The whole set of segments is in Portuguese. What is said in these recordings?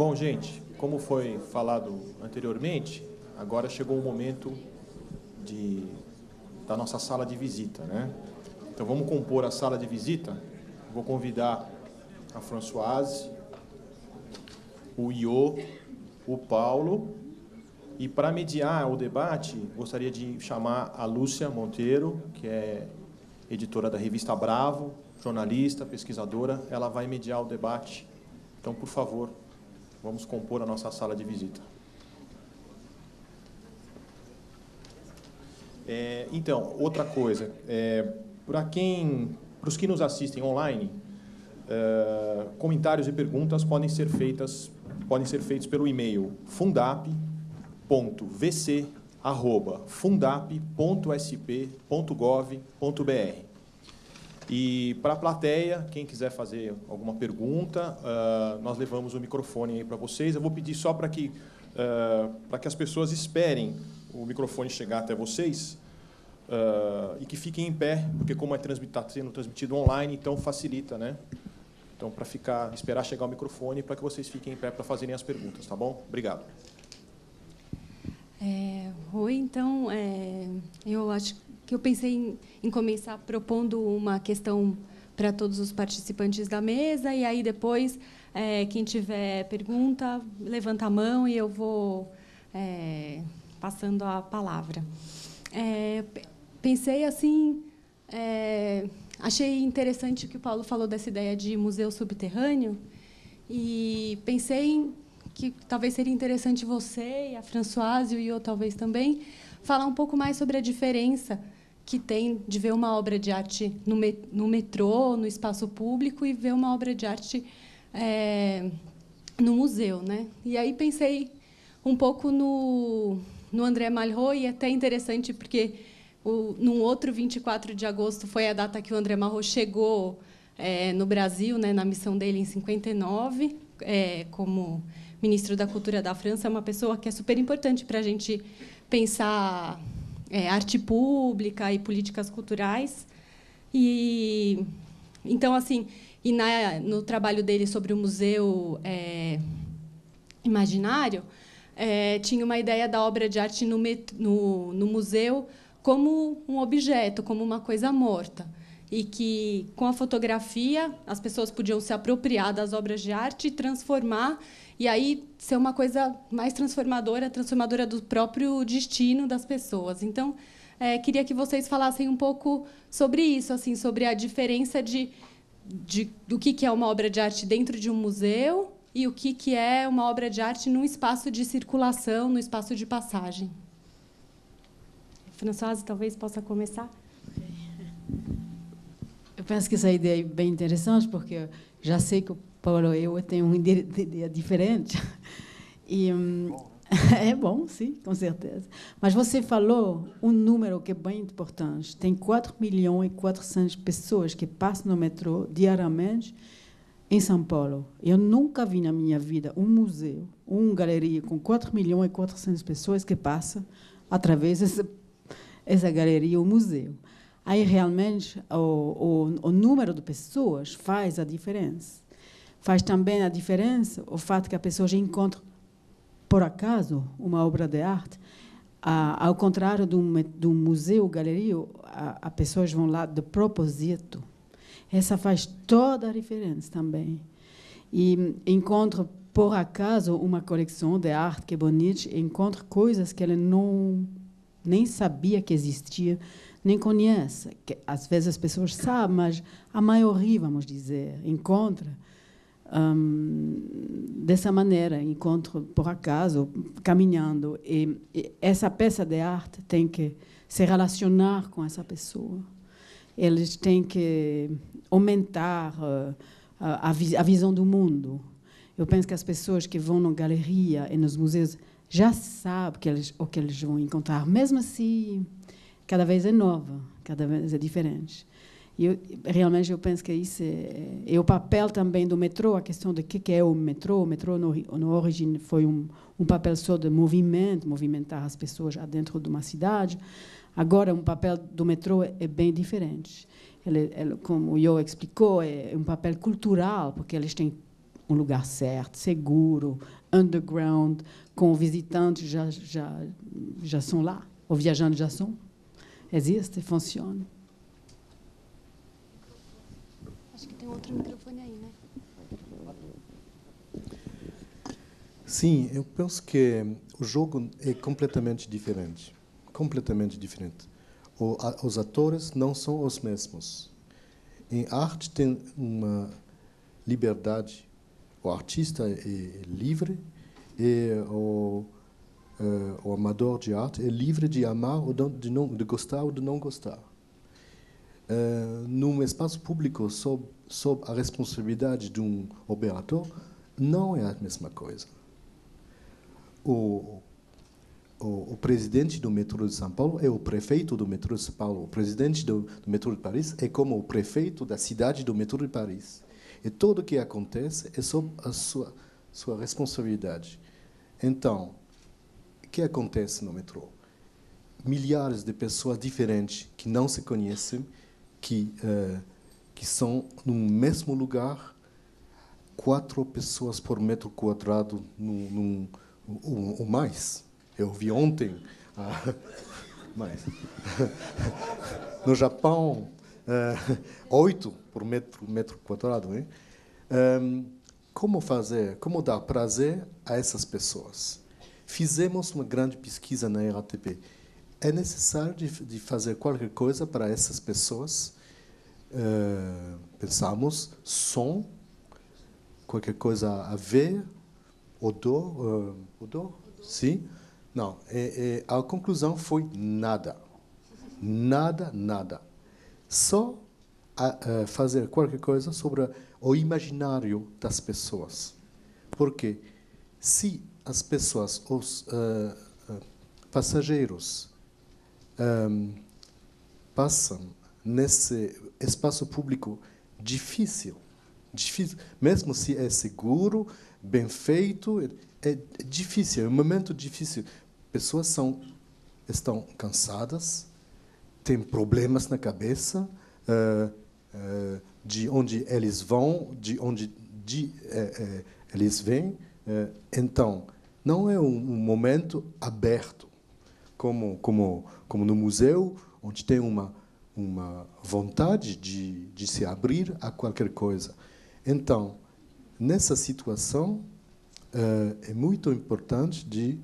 Bom, gente, como foi falado anteriormente, agora chegou o momento da nossa sala de visita, né? Então, vamos compor a sala de visita. Vou convidar a Françoise, o Iô, o Paulo, e para mediar o debate, gostaria de chamar a Lúcia Monteiro, que é editora da revista Bravo, jornalista, pesquisadora. Ela vai mediar o debate. Então, por favor, vamos compor a nossa sala de visita. Então, outra coisa, para os que nos assistem online, comentários e perguntas podem ser feitos pelo e-mail fundap.vc@fundap.sp.gov.br. E para a plateia, quem quiser fazer alguma pergunta, nós levamos o microfone aí para vocês. Eu vou pedir só para que as pessoas esperem o microfone chegar até vocês e que fiquem em pé, porque como está sendo transmitido online, então facilita, né? Então, esperar chegar o microfone para que vocês fiquem em pé para fazerem as perguntas, tá bom? Obrigado. Oi, então, eu acho que eu pensei em começar propondo uma questão para todos os participantes da mesa, e aí depois, quem tiver pergunta, levanta a mão e eu vou passando a palavra. Pensei assim, achei interessante o que o Paulo falou dessa ideia de museu subterrâneo, e pensei que talvez seria interessante você e a Françoise e o Iô talvez também falar um pouco mais sobre a diferença que tem de ver uma obra de arte no metrô, no espaço público, e ver uma obra de arte no museu, né? E aí pensei um pouco no André Malraux, e é até interessante porque num outro 24 de agosto foi a data que o André Malraux chegou no Brasil, né, na missão dele em 59, como ministro da Cultura da França. É uma pessoa que é super importante para a gente pensar arte pública e políticas culturais. E então, assim, no trabalho dele sobre o museu imaginário, tinha uma ideia da obra de arte no museu como um objeto, como uma coisa morta, e que, com a fotografia, as pessoas podiam se apropriar das obras de arte e transformar, e aí ser uma coisa mais transformadora do próprio destino das pessoas. Então, queria que vocês falassem um pouco sobre isso, assim, sobre a diferença do que é uma obra de arte dentro de um museu e o que é uma obra de arte num espaço de circulação, no espaço de passagem. Françoise, talvez possa começar. Eu penso que essa ideia é bem interessante, porque já sei que o Paulo e eu temos uma ideia diferente. E, é bom, sim, com certeza. Mas você falou um número que é bem importante. Tem 4.400.000 pessoas que passam no metrô diariamente em São Paulo. Eu nunca vi na minha vida um museu, uma galeria com 4.400.000 pessoas que passam através dessa galeria, o museu. Aí, realmente, o número de pessoas faz a diferença. Faz também a diferença o fato que a pessoa já encontra, por acaso, uma obra de arte. Ao contrário de um museu, galeria, as pessoas vão lá de propósito. Essa faz toda a diferença também. E encontra, por acaso, uma coleção de arte que é bonita, encontra coisas que ele nem sabia que existia, nem conhece. Que, às vezes as pessoas sabem, mas a maioria, vamos dizer, encontra dessa maneira, encontra por acaso, caminhando. E essa peça de arte tem que se relacionar com essa pessoa. Eles têm que aumentar a visão do mundo. Eu penso que as pessoas que vão na galeria e nos museus já sabem o que eles vão encontrar, mesmo assim, cada vez é nova, cada vez é diferente. E realmente eu penso que isso é o papel também do metrô, a questão de o que é o metrô. O metrô, na origem, foi um papel só de movimentar as pessoas dentro de uma cidade. Agora, o papel do metrô é bem diferente. Ele, como o Iô explicou, é um papel cultural, porque eles têm um lugar certo, seguro, underground, com visitantes já são lá, ou viajantes já são. Existe, funciona. Acho que tem outro microfone aí, né? Sim, eu penso que o jogo é completamente diferente. Completamente diferente. Os atores não são os mesmos. Em arte tem uma liberdade. O artista é livre e o amador de arte é livre de amar ou de gostar ou de não gostar. Num espaço público, sob a responsabilidade de um operador, não é a mesma coisa. O presidente do metrô de São Paulo é o prefeito do metrô de São Paulo. O presidente do metrô de Paris é como o prefeito da cidade do metrô de Paris. E tudo o que acontece é sob a sua responsabilidade. Então, o que acontece no metrô? Milhares de pessoas diferentes que não se conhecem, que são no mesmo lugar, 4 pessoas por metro quadrado ou mais. Eu vi ontem, mais. No Japão, 8 por metro quadrado. Hein? Como dar prazer a essas pessoas? Fizemos uma grande pesquisa na RATP. É necessário de fazer qualquer coisa para essas pessoas? Pensamos, som, qualquer coisa a ver, odor, sim? Não, a conclusão foi nada. Nada. Só fazer qualquer coisa sobre o imaginário das pessoas. Porque se as pessoas, os passageiros, passam nesse espaço público difícil, mesmo se é seguro, bem feito, é difícil, é um momento difícil. Pessoas estão cansadas, têm problemas na cabeça, de onde eles vão, de onde eles vêm. Então, não é um momento aberto, como no museu, onde tem uma vontade de se abrir a qualquer coisa. Então, nessa situação, é muito importante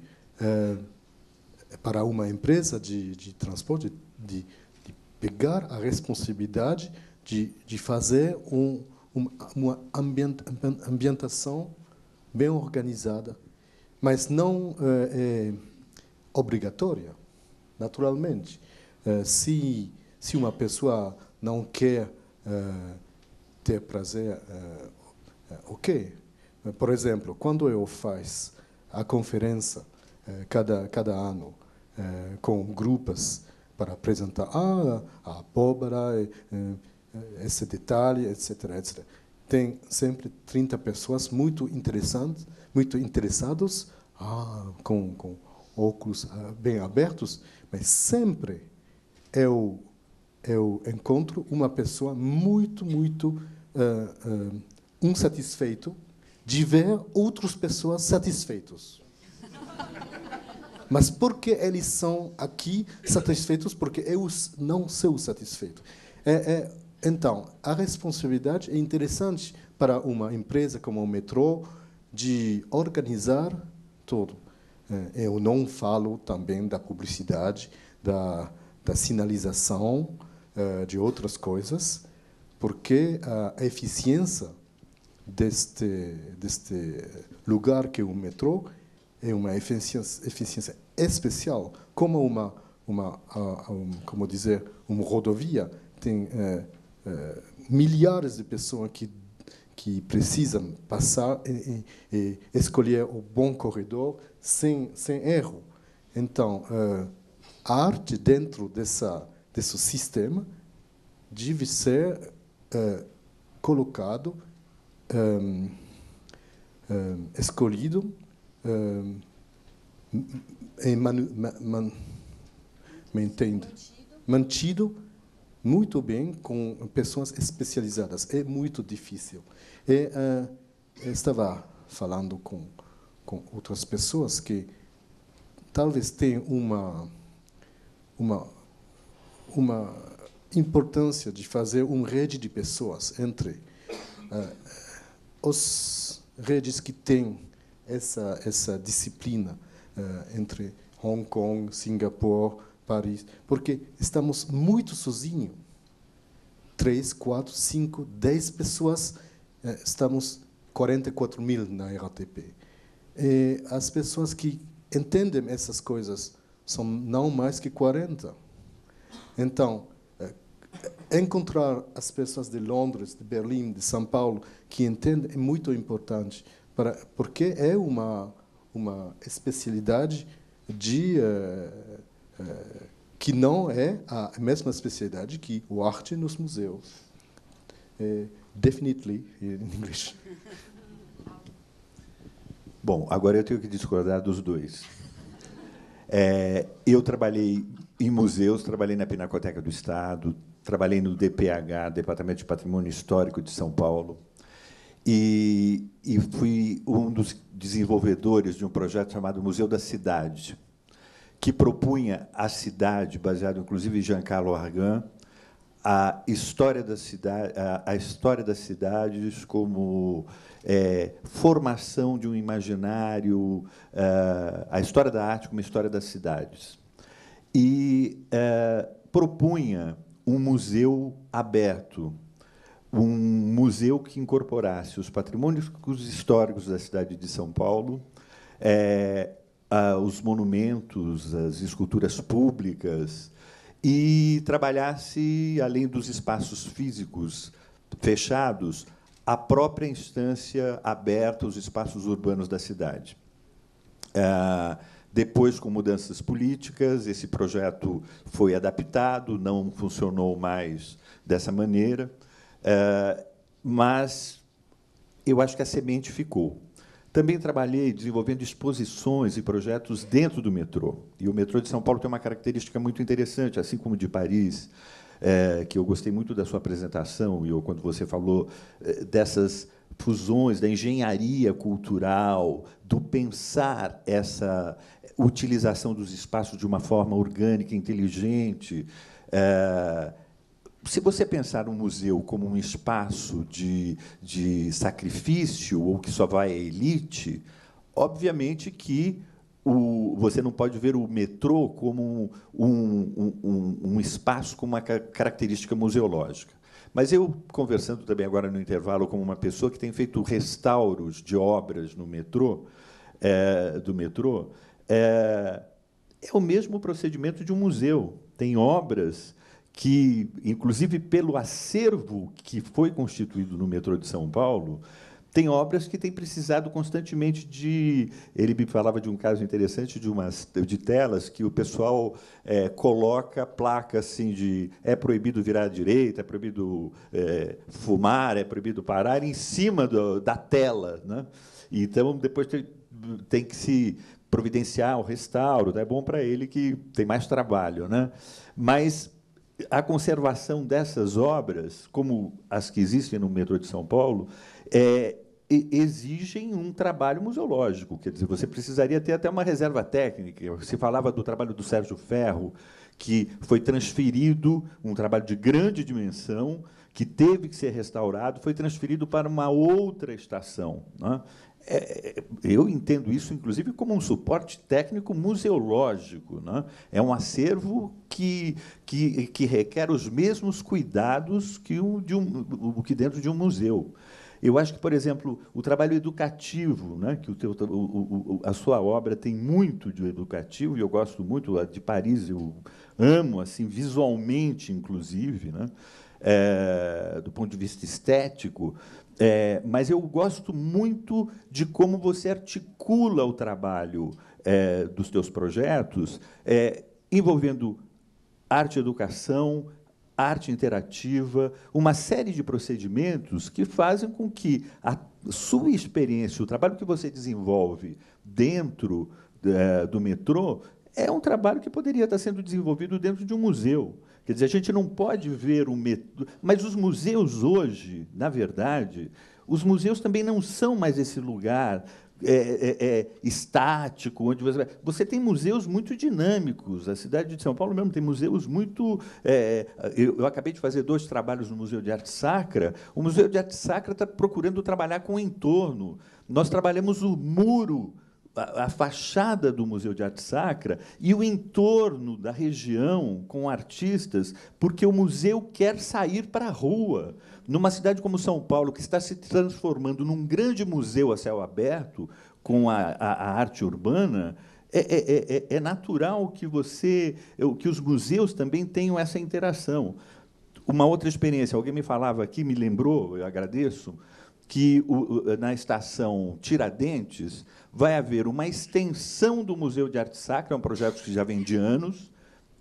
para uma empresa de transporte de pegar a responsabilidade de fazer uma ambientação bem organizada, mas não obrigatória, naturalmente. Se uma pessoa não quer ter prazer, ok. Por exemplo, quando eu faço a conferência cada ano com grupos para apresentar a abóbora, esse detalhe, etc. Tem sempre 30 pessoas muito interessados, com óculos bem abertos, mas sempre eu encontro uma pessoa muito insatisfeito de ver outras pessoas satisfeitos. Mas por que eles são aqui satisfeitos? Porque eu não sou satisfeito. Então, a responsabilidade é interessante para uma empresa como o metrô de organizar tudo. Eu não falo também da publicidade, da sinalização, de outras coisas, porque a eficiência deste lugar que é o metrô é uma eficiência especial, como como dizer, uma rodovia tem milhares de pessoas que precisam passar e escolher o bom corredor sem erro. Então, a arte dentro desse sistema deve ser colocado, escolhido, mantido muito bem com pessoas especializadas. É muito difícil. eu estava falando com outras pessoas que talvez tenham uma importância de fazer uma rede de pessoas entre os redes que têm essa disciplina entre Hong Kong, Singapura, Paris, porque estamos muito sozinhos. 3, 4, 5, 10 pessoas, estamos 44 mil na RATP. E as pessoas que entendem essas coisas são não mais que 40. Então, encontrar as pessoas de Londres, de Berlim, de São Paulo, que entendem, é muito importante, porque é uma especialidade que não é a mesma especialidade que o arte nos museus. Definitely, in English. Bom, agora eu tenho que discordar dos dois. Eu trabalhei em museus, trabalhei na Pinacoteca do Estado, trabalhei no DPH, Departamento de Patrimônio Histórico de São Paulo, e fui um dos desenvolvedores de um projeto chamado Museu da Cidade, que propunha a cidade, baseado inclusive em Jean-Carlo Argan, a história das cidades como formação de um imaginário, a história da arte como história das cidades. E propunha um museu aberto, um museu que incorporasse os patrimônios históricos da cidade de São Paulo, os monumentos, as esculturas públicas, e trabalhasse, além dos espaços físicos fechados, a própria instância aberta, os espaços urbanos da cidade. Depois, com mudanças políticas, esse projeto foi adaptado, não funcionou mais dessa maneira, mas eu acho que a semente ficou. Também trabalhei desenvolvendo exposições e projetos dentro do metrô. E o metrô de São Paulo tem uma característica muito interessante, assim como o de Paris, que eu gostei muito da sua apresentação, e quando você falou dessas fusões, da engenharia cultural, do pensar essa utilização dos espaços de uma forma orgânica, inteligente. Se você pensar um museu como um espaço de sacrifício ou que só vai à elite, obviamente que você não pode ver o metrô como um espaço com uma característica museológica. Mas eu, conversando também agora no intervalo com uma pessoa que tem feito restauros de obras no metrô, do metrô, é o mesmo procedimento de um museu. Tem obras que, inclusive pelo acervo que foi constituído no metrô de São Paulo, tem obras que têm precisado constantemente de... Ele me falava de um caso interessante de telas que o pessoal coloca placa assim de é proibido virar à direita, é proibido fumar, é proibido parar em cima da tela, né? Então, depois tem que se providenciar o restauro. É bom para ele que tem mais trabalho, né? Mas a conservação dessas obras, como as que existem no metrô de São Paulo, exigem um trabalho museológico. Quer dizer, você precisaria ter até uma reserva técnica. Se falava do trabalho do Sérgio Ferro, que foi transferido, um trabalho de grande dimensão, que teve que ser restaurado, foi transferido para uma outra estação, né? Eu entendo isso, inclusive, como um suporte técnico museológico, né? É um acervo que requer os mesmos cuidados que que dentro de um museu. Eu acho que, por exemplo, o trabalho educativo, né, que a sua obra tem muito de educativo, e eu gosto muito de Paris, eu amo, assim, visualmente, inclusive, né, do ponto de vista estético, mas eu gosto muito de como você articula o trabalho dos teus projetos, envolvendo arte e educação, arte interativa, uma série de procedimentos que fazem com que a sua experiência, o trabalho que você desenvolve dentro do metrô, é um trabalho que poderia estar sendo desenvolvido dentro de um museu. Quer dizer, a gente não pode ver o metrô... Mas os museus hoje, na verdade, os museus também não são mais esse lugar estático, onde você tem museus muito dinâmicos. A cidade de São Paulo mesmo tem museus muito... eu acabei de fazer 2 trabalhos no Museu de Arte Sacra. O Museu de Arte Sacra está procurando trabalhar com o entorno. Nós trabalhamos o muro, a fachada do Museu de Arte Sacra e o entorno da região com artistas, porque o museu quer sair para a rua. Numa cidade como São Paulo, que está se transformando num grande museu a céu aberto, com a arte urbana, é natural que que os museus também tenham essa interação. Uma outra experiência, alguém me falava aqui, me lembrou, eu agradeço, que na estação Tiradentes vai haver uma extensão do Museu de Arte Sacra, é um projeto que já vem de anos,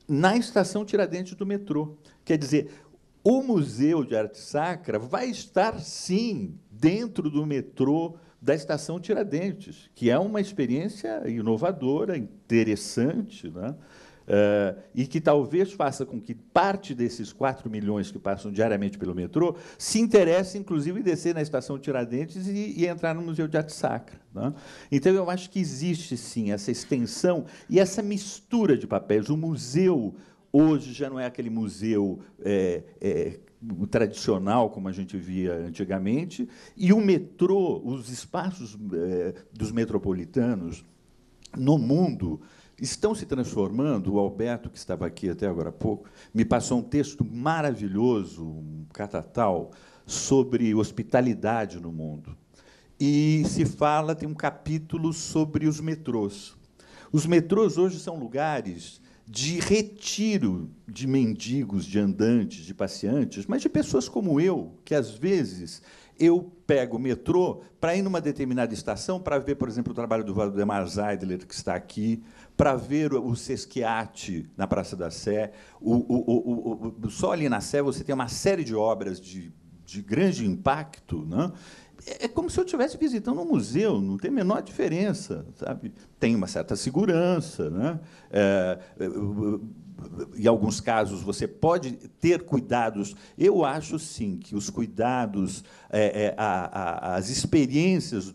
na estação Tiradentes do metrô. Quer dizer, o Museu de Arte Sacra vai estar, sim, dentro do metrô da estação Tiradentes, que é uma experiência inovadora, interessante, né? E que talvez faça com que parte desses 4 milhões que passam diariamente pelo metrô se interesse, inclusive, em descer na estação Tiradentes e entrar no Museu de Arte Sacra, né? Então, eu acho que existe, sim, essa extensão e essa mistura de papéis. O museu, hoje, já não é aquele museu tradicional, como a gente via antigamente, e o metrô, os espaços dos metropolitanos no mundo estão se transformando. O Alberto, que estava aqui até agora há pouco, me passou um texto maravilhoso, um catatal, sobre hospitalidade no mundo. E se fala, tem um capítulo sobre os metrôs. Os metrôs hoje são lugares de retiro de mendigos, de andantes, de passeantes, mas de pessoas como eu, que, às vezes, eu pego o metrô para ir numa determinada estação para ver, por exemplo, o trabalho do Valdemar Zeidler, que está aqui, para ver o Sesquiate na Praça da Sé. Só ali na Sé você tem uma série de obras de grande impacto, né? É como se eu estivesse visitando um museu, não tem a menor diferença, sabe? Tem uma certa segurança, né? Em alguns casos, você pode ter cuidados. Eu acho, sim, que os cuidados, as experiências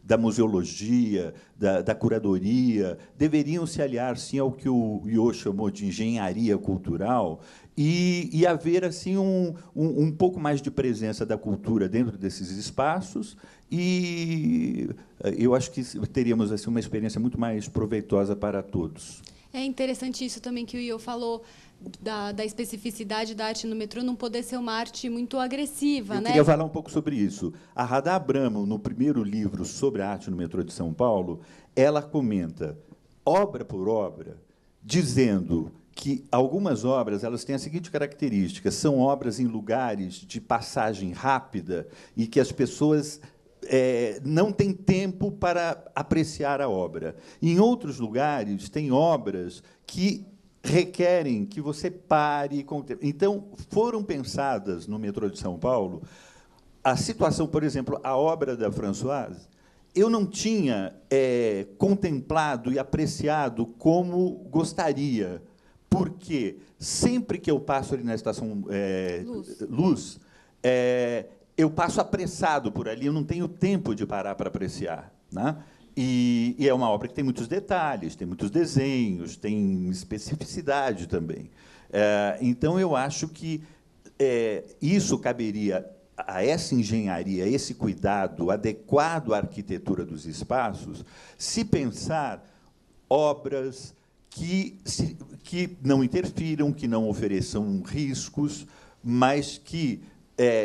da museologia, da curadoria, deveriam se aliar, sim, ao que o Iô chamou de engenharia cultural, e haver, assim, um pouco mais de presença da cultura dentro desses espaços, e eu acho que teríamos, assim, uma experiência muito mais proveitosa para todos. É interessante isso também que o Iô falou, da especificidade da arte no metrô não poder ser uma arte muito agressiva, Eu né? queria falar um pouco sobre isso. A Radha Abramo, no primeiro livro sobre a arte no metrô de São Paulo, ela comenta, obra por obra, dizendo que algumas obras elas têm a seguinte característica: são obras em lugares de passagem rápida e que as pessoas não tem tempo para apreciar a obra. Em outros lugares, tem obras que requerem que você pare. Então, foram pensadas no metrô de São Paulo a situação, por exemplo, a obra da Françoise, eu não tinha contemplado e apreciado como gostaria, porque sempre que eu passo ali na estação Luz, eu passo apressado por ali, eu não tenho tempo de parar para apreciar, né? E é uma obra que tem muitos detalhes, tem muitos desenhos, tem especificidade também. Então, eu acho que isso caberia a essa engenharia, a esse cuidado adequado à arquitetura dos espaços, se pensar obras que não interfiram, que não ofereçam riscos, mas que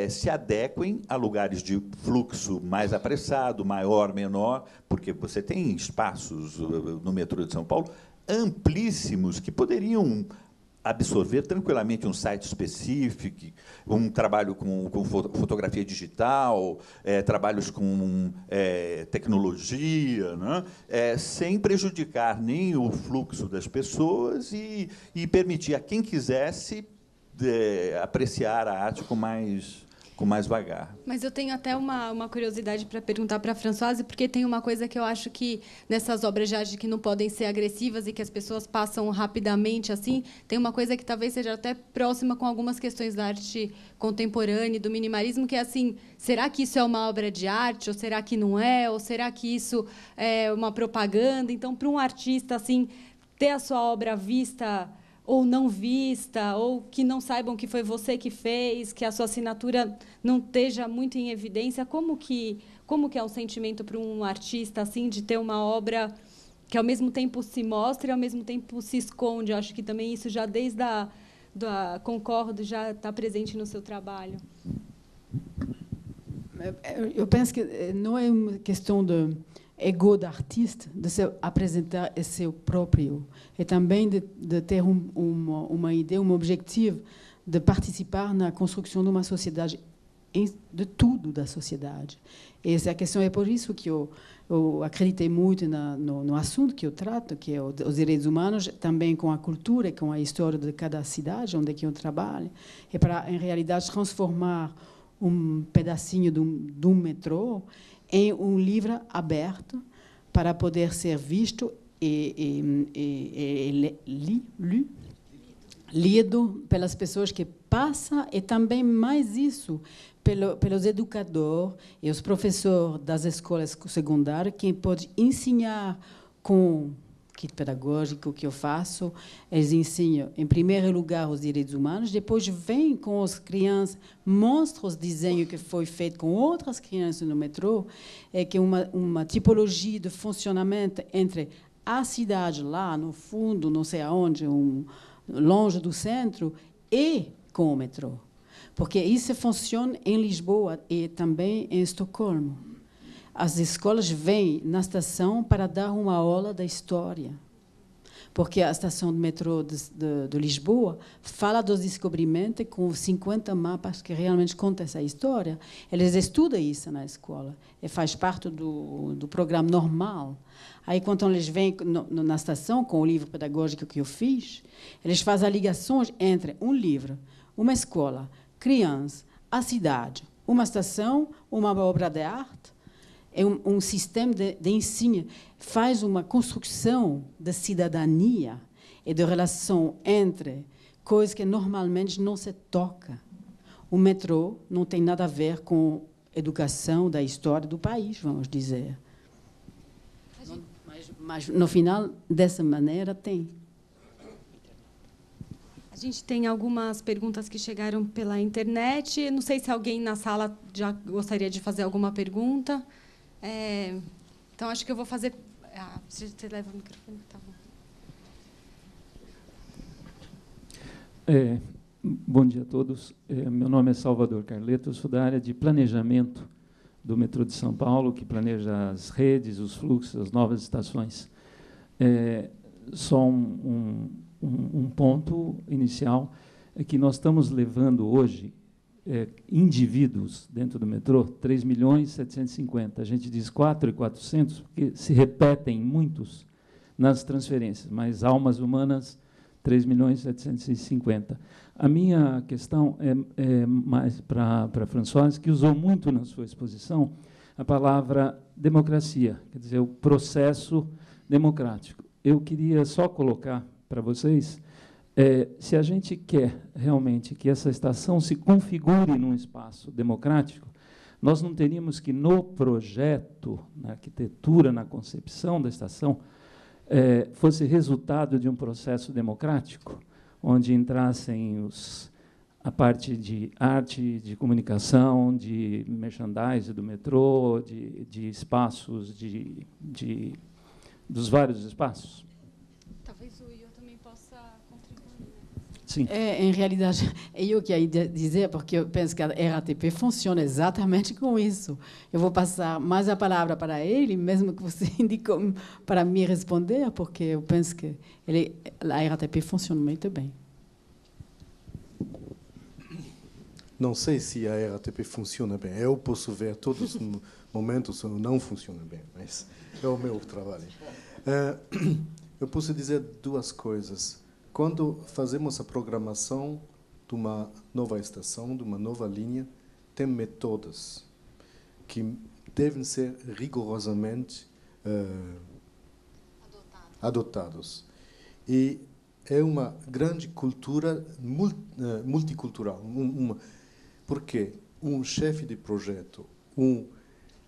se adequem a lugares de fluxo mais apressado, maior, menor, porque você tem espaços no metrô de São Paulo amplíssimos que poderiam absorver tranquilamente um site específico, um trabalho com fotografia digital, trabalhos com tecnologia, né? Sem prejudicar nem o fluxo das pessoas e permitir a quem quisesse apreciar a arte com com mais vagar. Mas eu tenho até uma curiosidade para perguntar para a Françoise, porque tem uma coisa que eu acho que nessas obras de arte que não podem ser agressivas e que as pessoas passam rapidamente assim, tem uma coisa que talvez seja até próxima com algumas questões da arte contemporânea e do minimalismo, que é assim, será que isso é uma obra de arte ou será que não é? Ou será que isso é uma propaganda? Então, para um artista assim, ter a sua obra vista ou não vista, ou que não saibam que foi você que fez, que a sua assinatura não esteja muito em evidência, como que é um sentimento para um artista assim de ter uma obra que ao mesmo tempo se mostra e ao mesmo tempo se esconde? Eu acho que também isso já desde concordo, já está presente no seu trabalho. Eu penso que não é uma questão de ego do artista, de se apresentar a seu próprio, e também de ter uma ideia, um objetivo de participar na construção de uma sociedade, de tudo da sociedade. E essa questão é por isso que eu acreditei muito no assunto que eu trato, que é os direitos humanos, também com a cultura e com a história de cada cidade onde eu trabalho, e para, em realidade, transformar um pedacinho de um metrô em um livro aberto para poder ser visto e lido pelas pessoas que passam, e também mais isso, pelos educadores e os professores das escolas secundárias, que podem ensinar com kit pedagógico que eu faço. Eles ensinam, em primeiro lugar, os direitos humanos, depois vêm com as crianças, mostram os desenhos que foi feito com outras crianças no metrô, que é uma tipologia de funcionamento entre a cidade, lá no fundo, não sei aonde, longe do centro, e com o metrô. Porque isso funciona em Lisboa e também em Estocolmo. As escolas vêm na estação para dar uma aula da história. Porque a estação de metrô de Lisboa fala dos descobrimentos com 50 mapas que realmente contam essa história. Eles estudam isso na escola e faz parte do programa normal. Aí, quando eles vêm na estação com o livro pedagógico que eu fiz, eles fazem ligações entre um livro, uma escola, criança, a cidade, uma estação, uma obra de arte. É um sistema de ensino, faz uma construção de cidadania e de relação entre coisas que normalmente não se toca. O metrô não tem nada a ver com educação da história do país, vamos dizer. Mas no final, dessa maneira, tem. A gente tem algumas perguntas que chegaram pela internet. Não sei se alguém na sala já gostaria de fazer alguma pergunta. Então, acho que eu vou fazer... você leva o microfone? Tá bom. Bom dia a todos. Meu nome é Salvador Carleto, eu sou da área de planejamento do metrô de São Paulo, que planeja as redes, os fluxos, as novas estações. Só um ponto inicial é que nós estamos levando hoje indivíduos dentro do metrô, 3.750.000. A gente diz 4.400.000, porque se repetem muitos nas transferências, mas almas humanas, 3.750.000. A minha questão é mais para a Françoise, que usou muito na sua exposição a palavra democracia, quer dizer, o processo democrático. Eu queria só colocar para vocês, se a gente quer realmente que essa estação se configure num espaço democrático, nós não teríamos que, no projeto, na arquitetura, na concepção da estação, fosse resultado de um processo democrático, onde entrassem a parte de arte, de comunicação, de merchandising do metrô, de espaços, dos vários espaços? Talvez o Iô também possa contribuir. Sim. Em realidade, é eu que ia dizer, porque eu penso que a RATP funciona exatamente com isso. Eu vou passar mais a palavra para ele, mesmo que você indicou para me responder, porque eu penso que a RATP funciona muito bem. Não sei se a RATP funciona bem. Eu posso ver todos os momentos que não funciona bem, mas é o meu trabalho. Eu posso dizer duas coisas. Quando fazemos a programação de uma nova estação, de uma nova linha, tem métodos que devem ser rigorosamente adotados. E é uma grande cultura multicultural. Porque um chefe de projeto,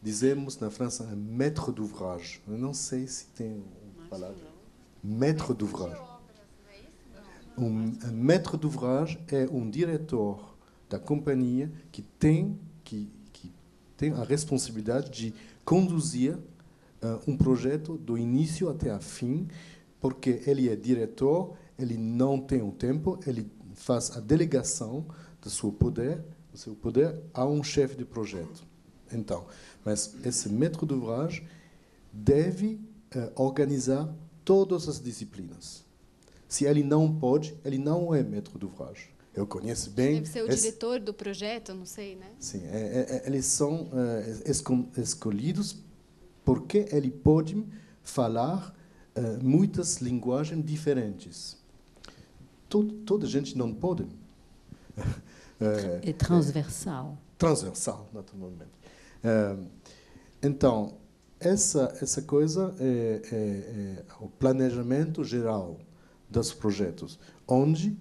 dizemos na França, um maître d'ouvrage. Eu não sei se tem uma palavra. Maître d'ouvrage. Um maître d'ouvrage é um diretor da companhia que tem a responsabilidade de conduzir um projeto do início até a fim, porque ele é diretor, ele não tem o tempo, ele faz a delegação do seu poder a um chefe de projeto. Então, mas esse maître d'ouvrage deve organizar todas as disciplinas. Se ele não pode, ele não é maître d'ouvrage. Eu conheço bem... Deve ser o diretor do projeto, não sei, né? Sim, eles são escolhidos porque ele pode falar muitas linguagens diferentes. Toda gente não pode. É transversal. Transversal, naturalmente. Então, essa coisa é o planejamento geral dos projetos, onde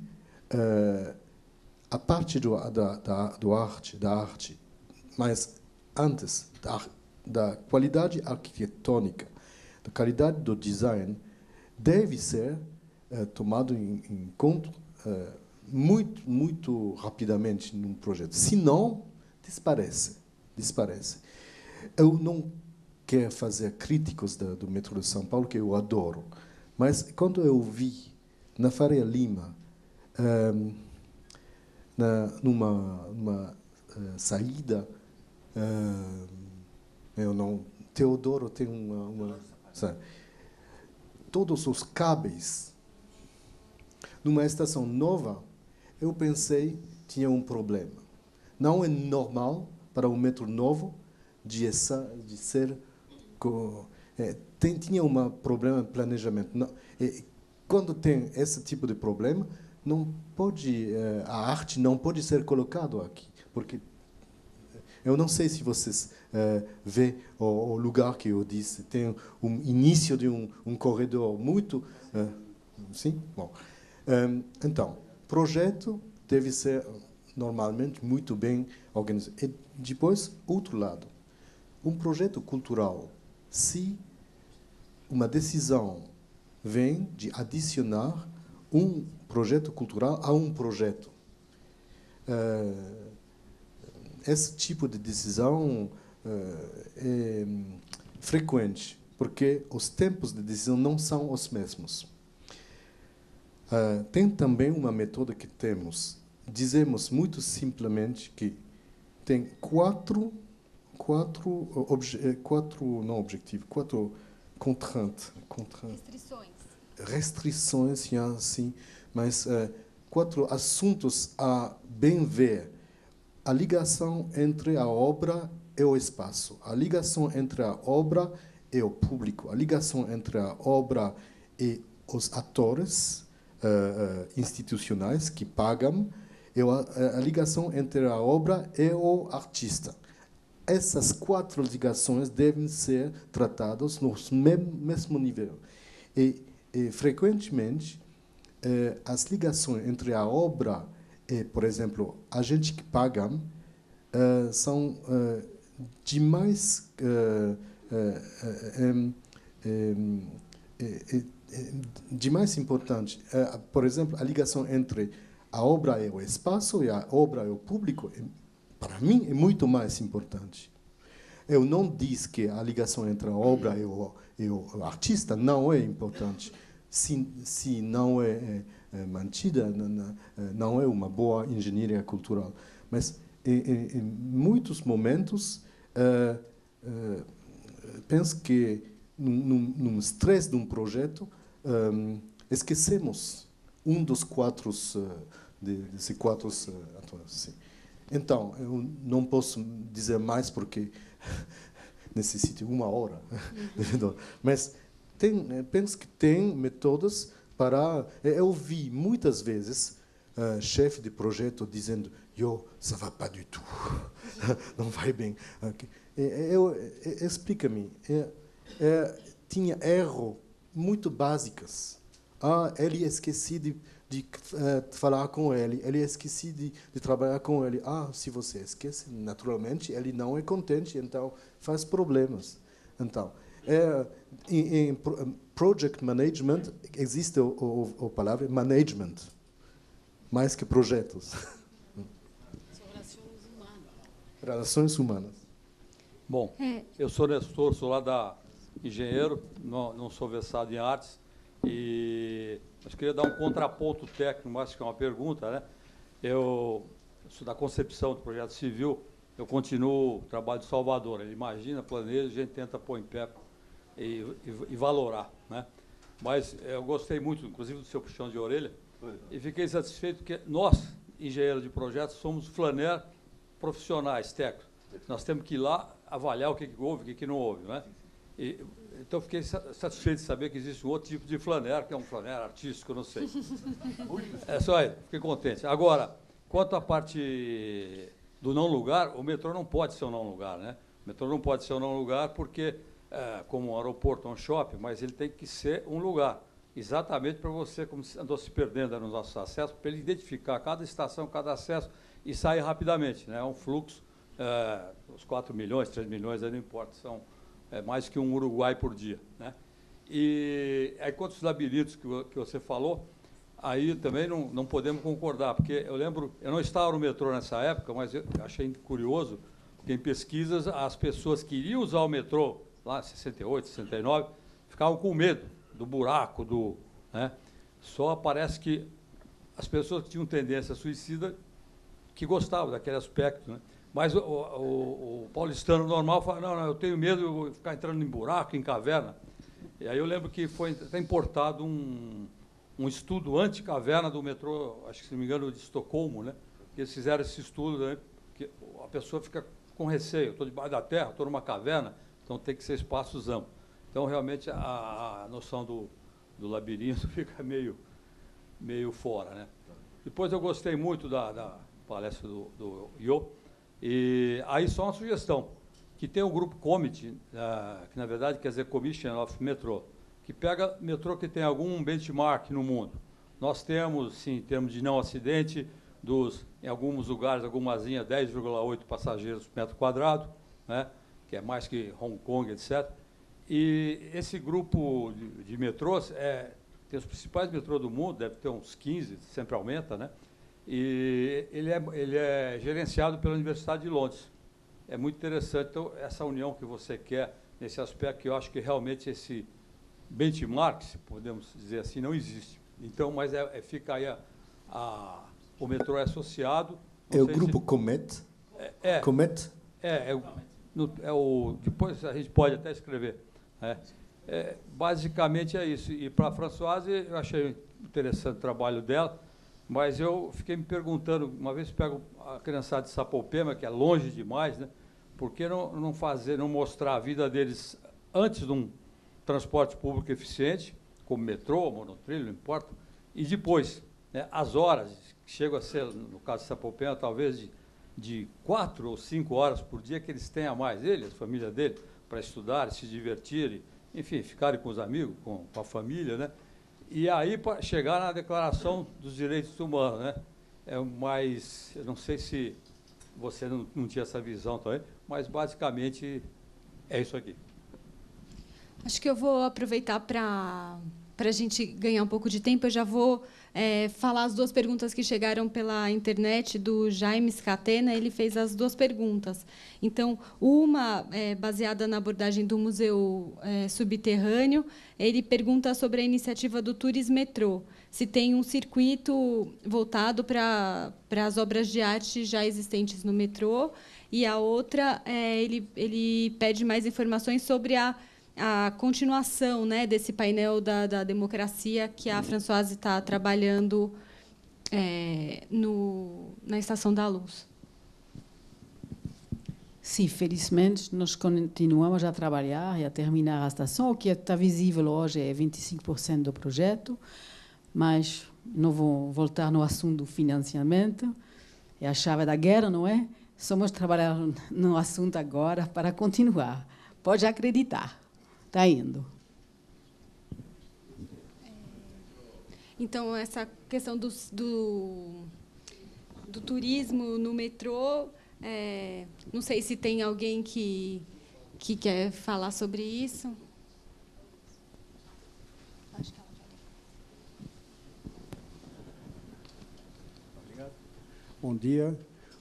a parte da arte, mas antes da qualidade arquitetônica, da qualidade do design, deve ser tomado em conta muito rapidamente num projeto. Senão, desaparece. Eu não quero fazer críticas do metrô de São Paulo, que eu adoro, mas quando eu vi na Faria Lima, numa saída, Teodoro tem sabe, todos os cabos numa estação nova, eu pensei tinha um problema. Não é normal para um metrô novo de ser tinha um problema de planejamento. Não, quando tem esse tipo de problema, não pode a arte não pode ser colocado aqui, porque eu não sei se vocês vê o lugar que eu disse, tem um início de um corredor muito sim, bom. Então, projeto deve ser normalmente muito bem organizado. E depois, outro lado, um projeto cultural, se uma decisão vem de adicionar um projeto cultural a um projeto, esse tipo de decisão é frequente, porque os tempos de decisão não são os mesmos. Tem também uma método que dizemos muito simplesmente que tem quatro restrições, sim, mas quatro assuntos a bem ver. A ligação entre a obra e o espaço, a ligação entre a obra e o público, a ligação entre a obra e os atores institucionais que pagam, e a ligação entre a obra e o artista. Essas quatro ligações devem ser tratadas no mesmo nível. E frequentemente, as ligações entre a obra e, por exemplo, a gente que paga, são demais importantes. Por exemplo, a ligação entre a obra e o espaço e a obra e o público, para mim, é muito mais importante. Eu não disse que a ligação entre a obra e o artista não é importante. Se não é mantida, não é uma boa engenharia cultural. Mas, em muitos momentos, penso que, num estresse de um projeto, esquecemos um dos desses quatro atores. Então, eu não posso dizer mais porque necessito 1 hora. Mas penso que tem métodos para... Eu vi muitas vezes chefe de projeto dizendo: yo, ça va pas du tout. Não vai bem. Explica-me. Tinha erros muito básicos. Ele esqueci de falar com ele esqueci de trabalhar com ele. Se você esquece, naturalmente, ele não é contente, então faz problemas. Então, em project management, existe a palavra management, mais que projetos. Relações humanas. Bom, eu sou Nestor, sou lá da engenheiro, não sou versado em artes, mas queria dar um contraponto técnico, mais que uma pergunta, né? Eu sou da concepção do projeto civil, eu continuo o trabalho de Salvador. Ele imagina, planeja, a gente tenta pôr em pé e valorar, né? Mas eu gostei muito, inclusive, do seu puxão de orelha, e fiquei satisfeito porque nós, engenheiros de projetos, somos flaner profissionais, técnicos. Nós temos que ir lá avaliar o que houve, o que não houve, né? Então, fiquei satisfeito de saber que existe um outro tipo de flaner, que é um flaner artístico, não sei. É só aí, fiquei contente. Agora, quanto à parte do não lugar, o metrô não pode ser um não lugar, né? O metrô não pode ser um não lugar porque, como um aeroporto ou um shopping, mas ele tem que ser um lugar. Exatamente para você, como andou se perdendo nos nossos acessos, para ele identificar cada estação, cada acesso e sair rapidamente, né? É um fluxo, os 4 milhões, 3 milhões, aí não importa, são mais que um Uruguai por dia, né? E aí, quanto aos labirintos que você falou, aí também não podemos concordar, porque eu lembro, eu não estava no metrô nessa época, mas eu achei curioso, porque em pesquisas as pessoas que iriam usar o metrô, lá em 68, 69, ficavam com medo do buraco, né? Só parece que as pessoas que tinham tendência suicida que gostavam daquele aspecto, né? Mas o paulistano normal fala, não, eu tenho medo de ficar entrando em buraco, em caverna. E aí eu lembro que foi até importado um estudo anti-caverna do metrô, acho que, se não me engano, de Estocolmo, né? Que eles fizeram esse estudo, né? Que a pessoa fica com receio, estou debaixo da terra, estou numa caverna, então tem que ser espaços amplos. Então, realmente, a noção do labirinto fica meio fora, né? Depois eu gostei muito da palestra do Io. E aí só uma sugestão, que tem o grupo Committee, que na verdade quer dizer Commission of Metro, que pega metrô que tem algum benchmark no mundo. Nós temos, sim, em termos de não acidente, em alguns lugares, algumas linhas, 10,8 passageiros por metro quadrado, né, que é mais que Hong Kong, etc. E esse grupo de metrôs tem os principais metrôs do mundo, deve ter uns 15, sempre aumenta, né? E ele é gerenciado pela Universidade de Londres. É muito interessante. Então, essa união que você quer nesse aspecto, que eu acho que realmente esse benchmark, se podemos dizer assim, não existe. Então, mas fica aí o metrô é associado. É o grupo Comet? Comet? Depois a gente pode até escrever. Basicamente é isso. E para a Françoise, eu achei interessante o trabalho dela. Mas eu fiquei me perguntando, uma vez pego a criançada de Sapopema, que é longe demais, né? Por que não mostrar a vida deles antes de um transporte público eficiente, como metrô, monotrilho, não importa, e depois, né, as horas, que chegam a ser, no caso de Sapopema, talvez de 4 ou 5 horas por dia que eles têm a mais, ele, a família dele, para estudar, se divertirem, enfim, ficarem com os amigos, com a família, né? E aí, para chegar na Declaração dos Direitos Humanos, né? Mas eu não sei se você não tinha essa visão também, mas basicamente é isso aqui. Acho que eu vou aproveitar para a gente ganhar um pouco de tempo. Eu já vou falar as duas perguntas que chegaram pela internet do Jaime Scatena. Ele fez as duas perguntas. Então, uma baseada na abordagem do Museu Subterrâneo. Ele pergunta sobre a iniciativa do Tours Metrô, se tem um circuito voltado para as obras de arte já existentes no metrô. E a outra, ele pede mais informações sobre a continuação, né, desse painel da democracia que a Françoise está trabalhando na Estação da Luz. Sim, felizmente, nós continuamos a trabalhar e a terminar a estação. O que está visível hoje é 25% do projeto, mas não vou voltar no assunto do financiamento. é a chave da guerra, não é? Somos trabalhar no assunto agora para continuar. Pode acreditar. Está indo. Então, essa questão do turismo no metrô, não sei se tem alguém que quer falar sobre isso. Acho que ela já... Obrigado. Bom dia.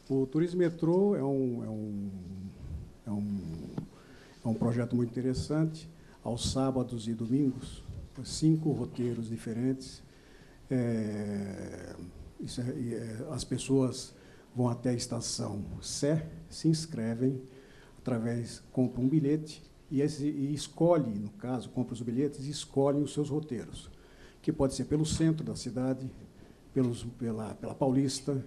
O Turismo Metrô é um projeto muito interessante. Aos sábados e domingos, 5 roteiros diferentes. As pessoas vão até a estação Sé, se inscrevem, compram um bilhete e escolhem, no caso, compram os bilhetes e escolhem os seus roteiros, que pode ser pelo centro da cidade, pela Paulista